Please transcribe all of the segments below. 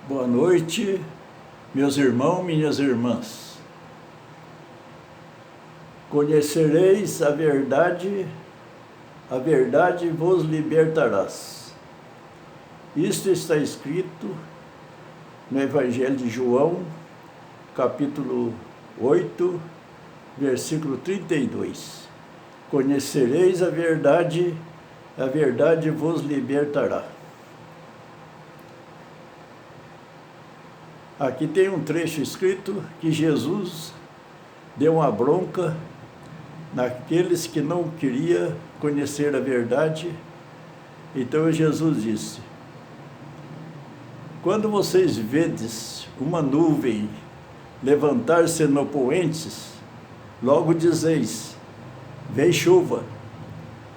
Boa noite, meus irmãos, minhas irmãs. Conhecereis a verdade vos libertarás. Isto está escrito no Evangelho de João, capítulo 8, versículo 32. Conhecereis a verdade vos libertará. Aqui tem um trecho escrito que Jesus deu uma bronca naqueles que não queriam conhecer a verdade. Então Jesus disse: quando vocês vedes uma nuvem levantar-se no poentes, logo dizeis: vem chuva.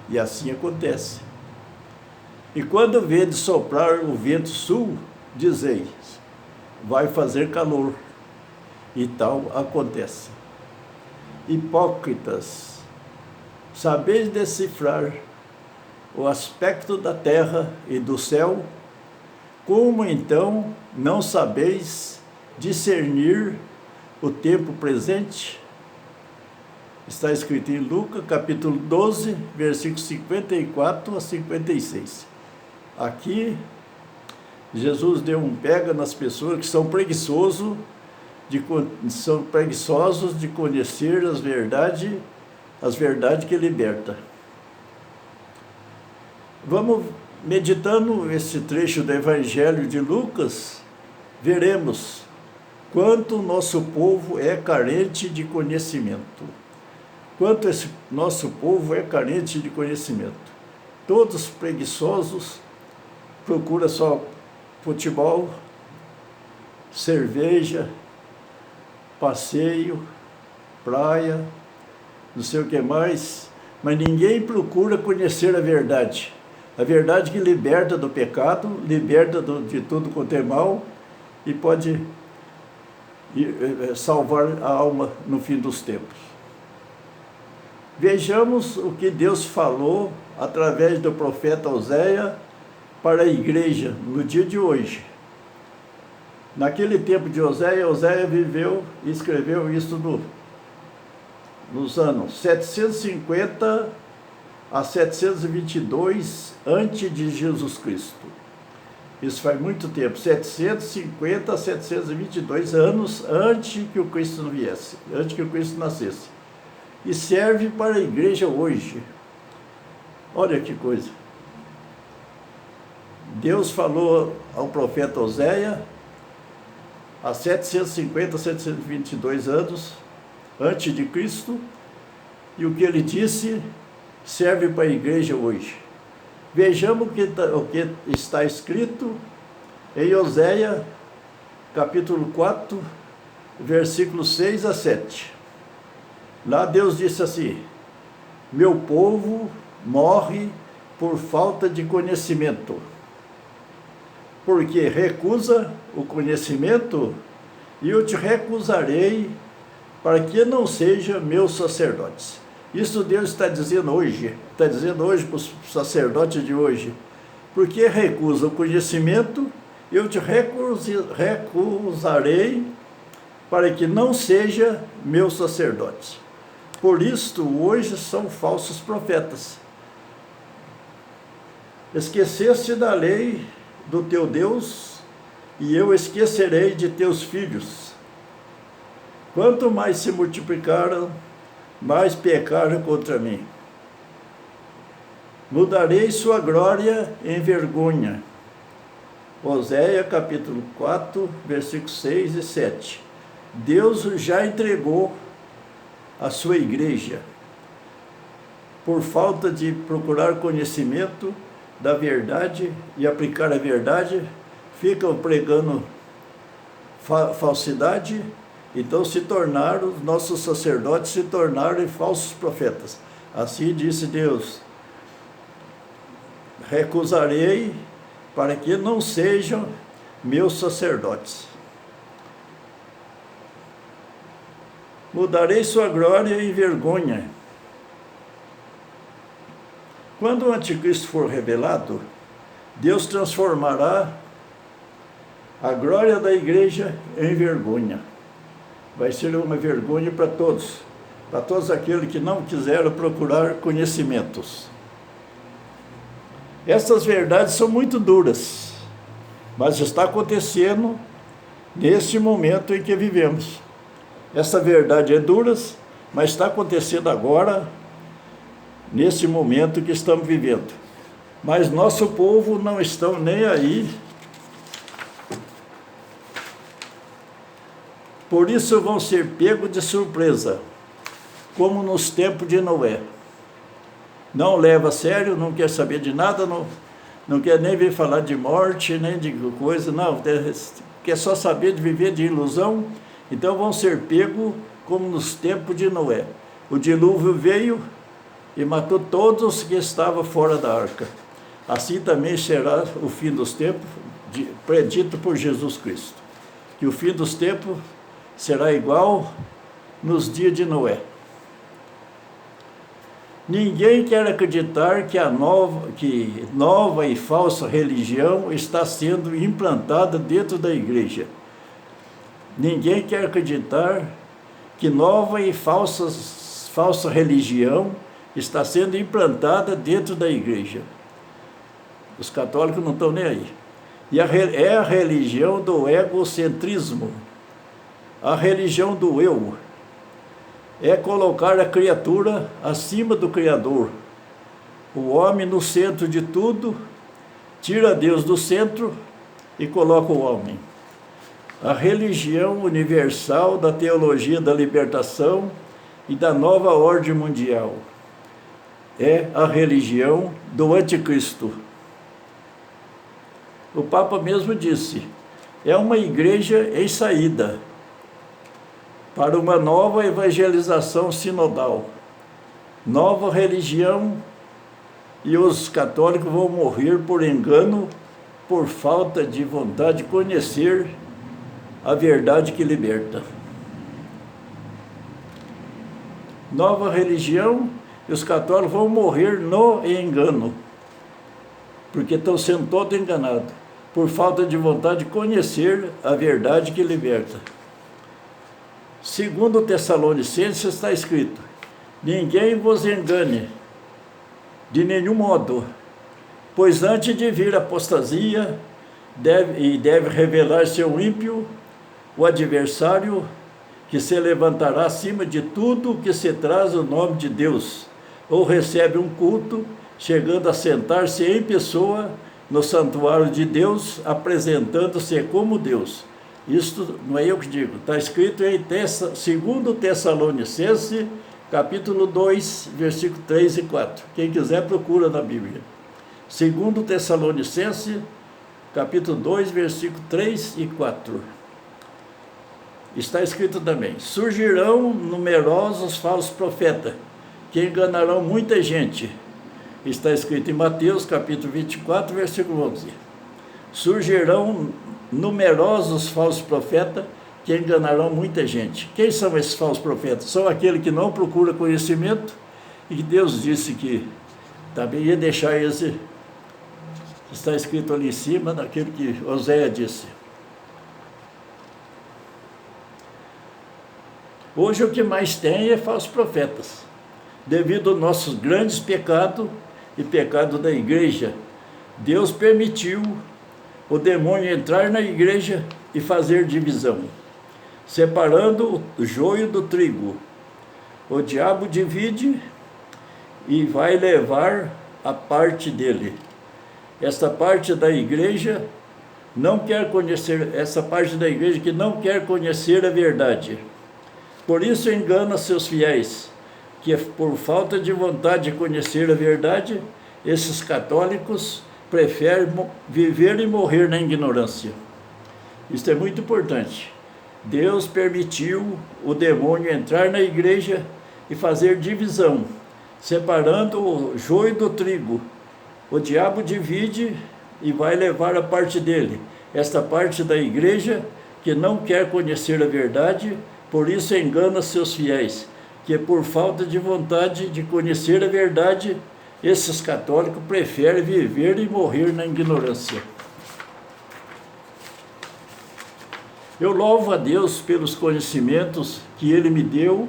E assim acontece. E quando vedes soprar o vento sul, dizeis: vai fazer calor. E tal acontece. Hipócritas, sabeis decifrar o aspecto da terra e do céu? Como então não sabeis discernir o tempo presente? Está escrito em Lucas, capítulo 12, versículos 54 a 56. Aqui, Jesus deu um pega nas pessoas que são preguiçosos de conhecer as verdades que libertam. Vamos meditando esse trecho do Evangelho de Lucas, veremos quanto o nosso povo é carente de conhecimento. Quanto esse nosso povo é carente de conhecimento. Todos preguiçosos, procuram só futebol, cerveja, passeio, praia, não sei o que mais, mas ninguém procura conhecer a verdade que liberta do pecado, liberta de tudo quanto é mal e pode salvar a alma no fim dos tempos. Vejamos o que Deus falou através do profeta Oséias para a igreja no dia de hoje. Naquele tempo de Oséias viveu e escreveu isso nos anos 750 a 722 antes de Jesus Cristo. Isso faz muito tempo, 750 a 722 anos antes que o Cristo viesse, antes que o Cristo nascesse. E serve para a igreja hoje. Olha que coisa. Deus falou ao profeta Oséias há 750, 722 anos antes de Cristo, e o que ele disse serve para a igreja hoje. Vejamos o que está escrito em Oséias, capítulo 4, versículos 6 a 7. Lá Deus disse assim: meu povo morre por falta de conhecimento, porque recusa o conhecimento, e eu te recusarei para que não seja meus sacerdotes. Isso Deus está dizendo hoje para os sacerdotes de hoje. Porque recusa o conhecimento, eu te recusarei para que não seja meus sacerdotes. Por isto, hoje são falsos profetas. Esqueceste da lei do teu Deus, e eu esquecerei de teus filhos. Quanto mais se multiplicaram, mais pecaram contra mim. Mudarei sua glória em vergonha. Oséias capítulo 4, versículos 6 e 7. Deus já entregou a sua igreja. Por falta de procurar conhecimento da verdade e aplicar a verdade, ficam pregando falsidade. Então os nossos sacerdotes se tornaram falsos profetas. Assim disse Deus: recusarei para que não sejam meus sacerdotes. Mudarei sua glória em vergonha. Quando o anticristo for revelado, Deus transformará A glória da igreja envergonha. Vai ser uma vergonha para todos aqueles que não quiseram procurar conhecimentos. Essas verdades são muito duras, mas está acontecendo neste momento em que vivemos. Essa verdade é dura, mas está acontecendo agora, nesse momento que estamos vivendo. Mas nosso povo não está nem aí. Por isso vão ser pegos de surpresa, como nos tempos de Noé. Não leva a sério, não quer saber de nada, não quer nem vir falar de morte, nem de coisa, não. Quer só saber de viver de ilusão. Então vão ser pegos como nos tempos de Noé. O dilúvio veio e matou todos que estavam fora da arca. Assim também será o fim dos tempos, predito por Jesus Cristo. Que o fim dos tempos será igual nos dias de Noé. Ninguém quer acreditar que nova e falsa religião está sendo implantada dentro da igreja. Ninguém quer acreditar que nova e falsa religião está sendo implantada dentro da igreja. Os católicos não estão nem aí. E é a religião do egocentrismo, a religião do eu. É colocar a criatura acima do Criador, o homem no centro de tudo, tira Deus do centro e coloca o homem. A religião universal da teologia da libertação e da nova ordem mundial é a religião do anticristo. O Papa mesmo disse, é uma igreja em saída para uma nova evangelização sinodal, nova religião, e os católicos vão morrer por engano, por falta de vontade de conhecer a verdade que liberta. Nova religião, e os católicos vão morrer no engano, porque estão sendo todos enganados, por falta de vontade de conhecer a verdade que liberta. Segundo Tessalonicenses está escrito, ninguém vos engane de nenhum modo, pois antes de vir a apostasia, deve revelar-se ao ímpio, o adversário, que se levantará acima de tudo que se traz o nome de Deus, ou recebe um culto, chegando a sentar-se em pessoa no santuário de Deus, apresentando-se como Deus. Isto não é eu que digo, está escrito em 2 Tessalonicenses, capítulo 2, versículo 3 e 4. Quem quiser procura na Bíblia. 2 Tessalonicenses, capítulo 2, versículo 3 e 4. Está escrito também, surgirão numerosos falsos profetas, que enganarão muita gente. Está escrito em Mateus, capítulo 24, versículo 11. Surgirão numerosos falsos profetas que enganarão muita gente. Quem são esses falsos profetas? São aqueles que não procuram conhecimento e que Deus disse que também ia deixar esse, está escrito ali em cima, daquilo que Oséias disse. Hoje o que mais tem é falsos profetas, devido aos nossos grandes pecados e pecado da igreja. Deus permitiu o demônio entrar na igreja e fazer divisão, separando o joio do trigo. O diabo divide e vai levar a parte dele. Esta parte da igreja não quer conhecer, essa parte da igreja que não quer conhecer a verdade. Por isso engana seus fiéis, que por falta de vontade de conhecer a verdade, esses católicos preferem viver e morrer na ignorância. Isso é muito importante. Deus permitiu o demônio entrar na igreja e fazer divisão, separando o joio do trigo. O diabo divide e vai levar a parte dele. Esta parte da igreja que não quer conhecer a verdade, por isso engana seus fiéis, que por falta de vontade de conhecer a verdade, esses católicos preferem viver e morrer na ignorância. Eu louvo a Deus pelos conhecimentos que Ele me deu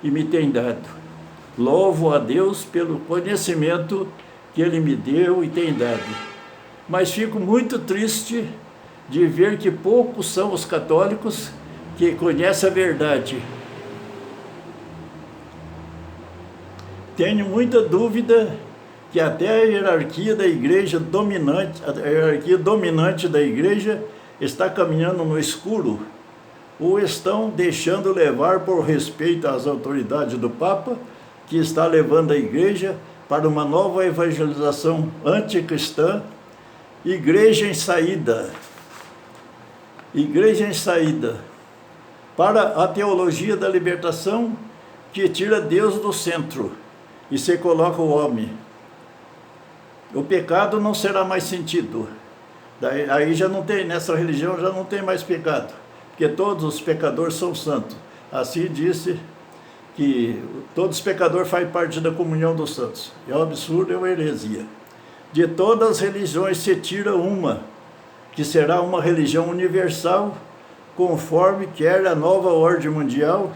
e me tem dado. Louvo a Deus pelo conhecimento que Ele me deu e tem dado. Mas fico muito triste de ver que poucos são os católicos que conhecem a verdade. Tenho muita dúvida que até a hierarquia da igreja dominante, a hierarquia dominante da igreja está caminhando no escuro, ou estão deixando levar por respeito às autoridades do Papa, que está levando a igreja para uma nova evangelização anticristã. Igreja em saída para a teologia da libertação, que tira Deus do centro e se coloca o homem. O pecado não será mais sentido. Aí já não tem, nessa religião já não tem mais pecado, porque todos os pecadores são santos. Assim disse que todos os pecadores fazem parte da comunhão dos santos. É um absurdo, é uma heresia. De todas as religiões se tira uma, que será uma religião universal, conforme quer a nova ordem mundial,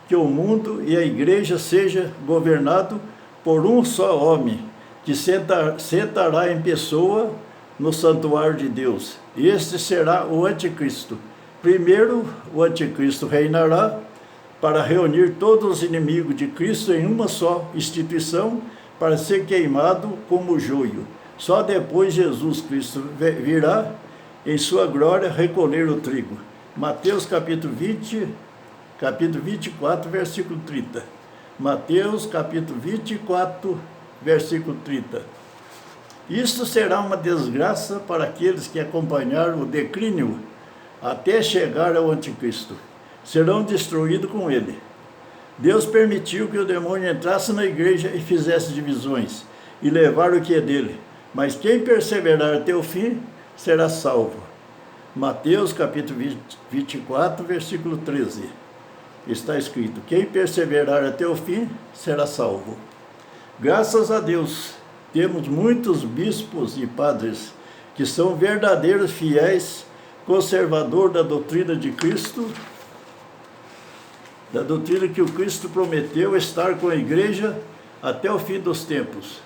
que o mundo e a igreja seja governado por um só homem, que sentará em pessoa no santuário de Deus. Este será o anticristo. Primeiro, o anticristo reinará para reunir todos os inimigos de Cristo em uma só instituição, para ser queimado como joio. Só depois Jesus Cristo virá em sua glória recolher o trigo. Mateus capítulo 24, versículo 30. Mateus capítulo 24, versículo 30. Isto será uma desgraça para aqueles que acompanharam o declínio até chegar ao anticristo. Serão destruídos com ele. Deus permitiu que o demônio entrasse na igreja e fizesse divisões, e levar o que é dele. Mas quem perseverar até o fim, será salvo. Mateus capítulo 24, versículo 13. Está escrito: quem perseverar até o fim, será salvo. Graças a Deus, temos muitos bispos e padres que são verdadeiros fiéis, conservador da doutrina de Cristo, da doutrina que o Cristo prometeu estar com a igreja até o fim dos tempos.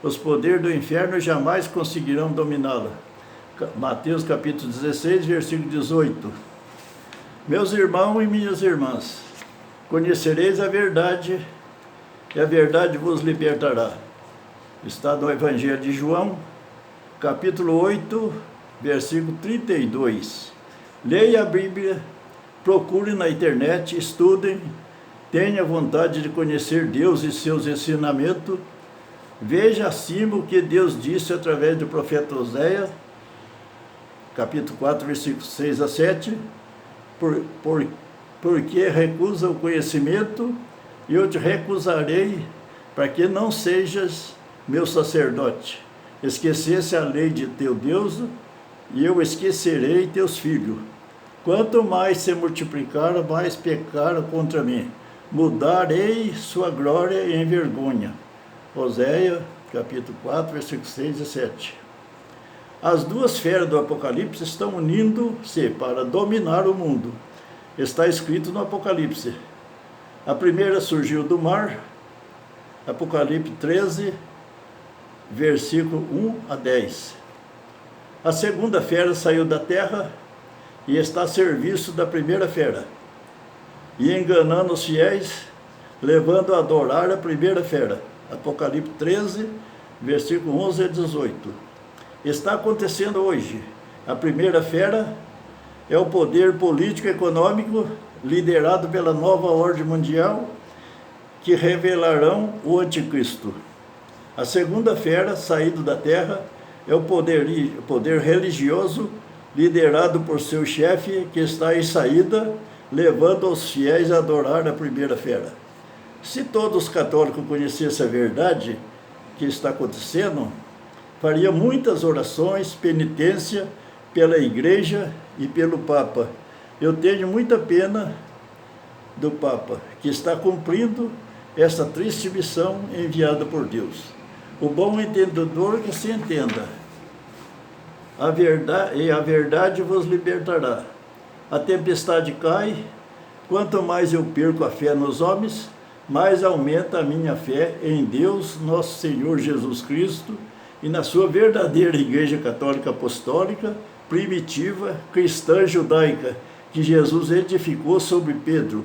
Os poderes do inferno jamais conseguirão dominá-la. Mateus capítulo 16, versículo 18. Meus irmãos e minhas irmãs, conhecereis a verdade, e a verdade vos libertará. Está no Evangelho de João, capítulo 8, versículo 32. Leia a Bíblia, procure na internet, estudem, tenha vontade de conhecer Deus e seus ensinamentos. Veja acima o que Deus disse através do profeta Oséias, capítulo 4, versículos 6 a 7. Porque recusa o conhecimento, e eu te recusarei, para que não sejas meu sacerdote. Esquecesse a lei de teu Deus, e eu esquecerei teus filhos. Quanto mais se multiplicar, mais pecaram contra mim. Mudarei sua glória em vergonha. Oséias, capítulo 4, versículos 6 e 7. As duas feras do Apocalipse estão unindo-se para dominar o mundo. Está escrito no Apocalipse. A primeira surgiu do mar, Apocalipse 13, versículo 1 a 10. A segunda fera saiu da terra e está a serviço da primeira fera, e enganando os fiéis, levando a adorar a primeira fera. Apocalipse 13, versículo 11 a 18. Está acontecendo hoje. A primeira fera é o poder político e econômico liderado pela nova ordem mundial, que revelarão o anticristo. A segunda fera, saído da terra, é o poder religioso liderado por seu chefe, que está em saída, levando os fiéis a adorar a primeira fera. Se todos os católicos conhecessem a verdade que está acontecendo, faria muitas orações, penitência pela igreja e pelo Papa. Eu tenho muita pena do Papa, que está cumprindo essa triste missão enviada por Deus. O bom entendedor que se entenda. A verdade vos libertará. a tempestade cai, quanto mais eu perco a fé nos homens, mais aumenta a minha fé em Deus, nosso Senhor Jesus Cristo, e na sua verdadeira Igreja Católica Apostólica, primitiva, cristã judaica, que Jesus edificou sobre Pedro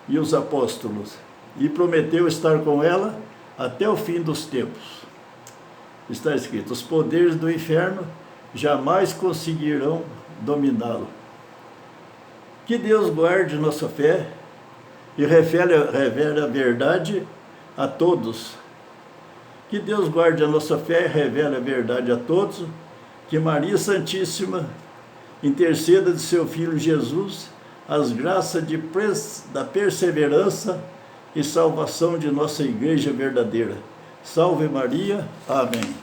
e os apóstolos, e prometeu estar com ela até o fim dos tempos. Está escrito: os poderes do inferno jamais conseguirão dominá-lo. Que Deus guarde nossa fé e revele a verdade a todos. Que Deus guarde a nossa fé e revele a verdade a todos. Que Maria Santíssima interceda de seu Filho Jesus as graças da perseverança e salvação de nossa Igreja verdadeira. Salve Maria. Amém.